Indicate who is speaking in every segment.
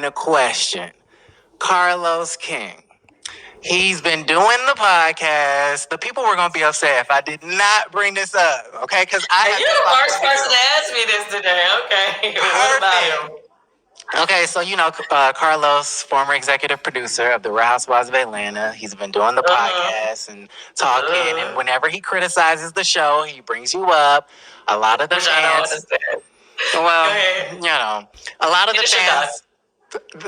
Speaker 1: one question. Carlos King. He's been doing the podcast. The people were going to be upset if I did not bring this up, okay? Because
Speaker 2: you're the first person to ask me this today, okay? What about him?
Speaker 1: Okay, so Carlos, former executive producer of The Real Housewives of Atlanta, he's been doing the podcast and talking, and whenever he criticizes the show, he brings you up. A lot of the fans,
Speaker 2: I don't understand.
Speaker 1: Well, a lot of the fans,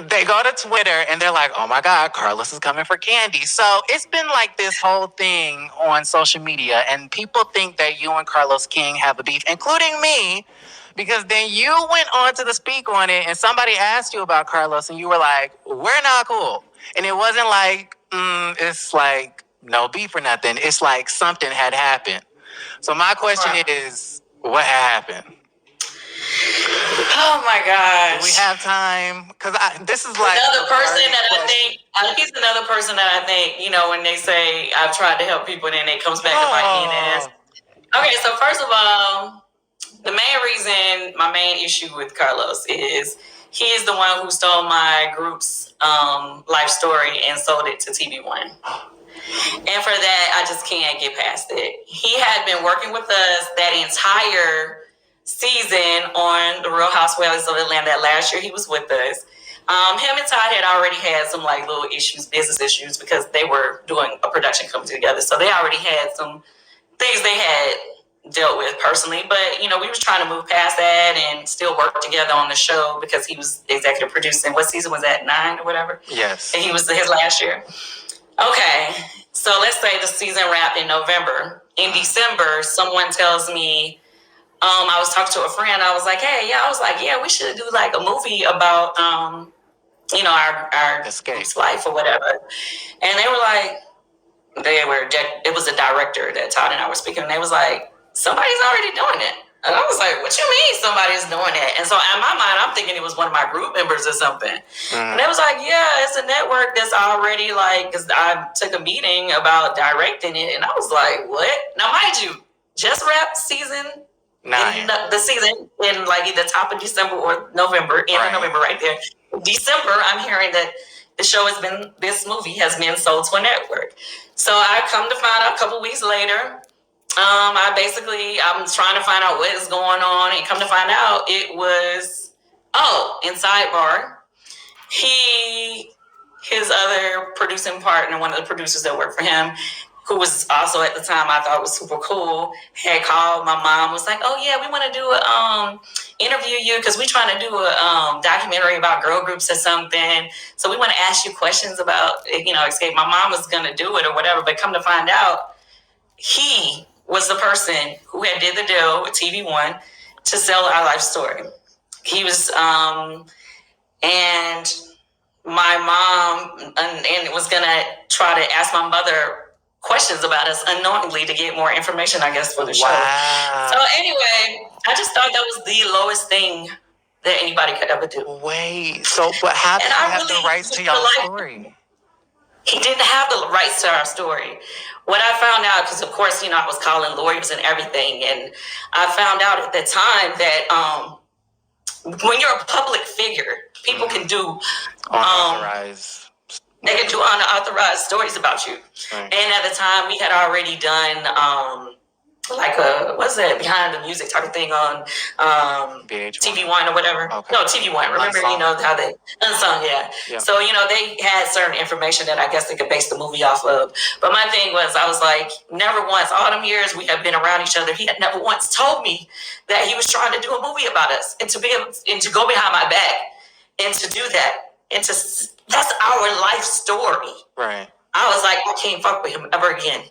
Speaker 1: they go to Twitter and they're like, "Oh my God, Carlos is coming for Kandi." So it's been like this whole thing on social media, and people think that you and Carlos King have a beef, including me. Because then you went on to the speak on it and somebody asked you about Carlos and you were like, we're not cool. And it wasn't like, it's like no beef or nothing. It's like something had happened. So my question is, what happened?
Speaker 2: Oh my gosh.
Speaker 1: Do we have time? Because this is like
Speaker 2: another person that I think he's another person that I think, when they say I've tried to help people, then it comes back to bite me in the ass. Okay, so first of all, the main reason, my main issue with Carlos is he is the one who stole my group's life story and sold it to TV One. And for that, I just can't get past it. He had been working with us that entire season on The Real Housewives of Atlanta. That last year he was with us. Him and Todd had already had some little issues, business issues, because they were doing a production company together. So they already had some things they had dealt with personally, but we was trying to move past that and still work together on the show because he was executive producing. What season was that? 9 or whatever?
Speaker 1: Yes.
Speaker 2: And he was his last year. Okay, so let's say the season wrapped in November. In December, someone tells me, I was talking to a friend. I was like, we should do a movie about our life or whatever. And they were like, it was a director that Todd and I were speaking, and they was like, somebody's already doing it. And I was like, what you mean somebody's doing it? And so in my mind, I'm thinking it was one of my group members or something. And they was like, yeah, it's a network that's already because I took a meeting about directing it. And I was like, what? Now, mind you, just wrapped season 9. The season in either top of December or November, end of November right there. December, I'm hearing that this movie has been sold to a network. So I come to find out a couple weeks later, I'm trying to find out what is going on, and come to find out it was, in sidebar, his other producing partner, one of the producers that worked for him, who was also at the time I thought was super cool, had called my mom, was like, oh yeah, we want to do interview you because we're trying to do a documentary about girl groups or something. So we want to ask you questions about, Escape. My mom was going to do it or whatever, but come to find out, he was the person who had did the deal with TV One to sell our life story. He was, and my mom and was going to try to ask my mother questions about us unknowingly to get more information, I guess, for the show. So anyway, I just thought that was the lowest thing that anybody could ever do.
Speaker 1: Wait, but how did he have the rights to y'all's story?
Speaker 2: He didn't have the rights to our story. What I found out, because of course, I was calling lawyers and everything, and I found out at the time that when you're a public figure, people can do
Speaker 1: unauthorized.
Speaker 2: They can do unauthorized stories about you. Right. And at the time, we had already done behind the music type of thing on TV One or whatever. Okay. No, TV One. Remember, Unsung. How they Unsung, yeah. So they had certain information that I guess they could base the movie off of. But my thing was, I was like, never once, all them years we have been around each other, he had never once told me that he was trying to do a movie about us, and to go behind my back and to do that, and that's our life story.
Speaker 1: Right.
Speaker 2: I was like, I can't fuck with him ever again.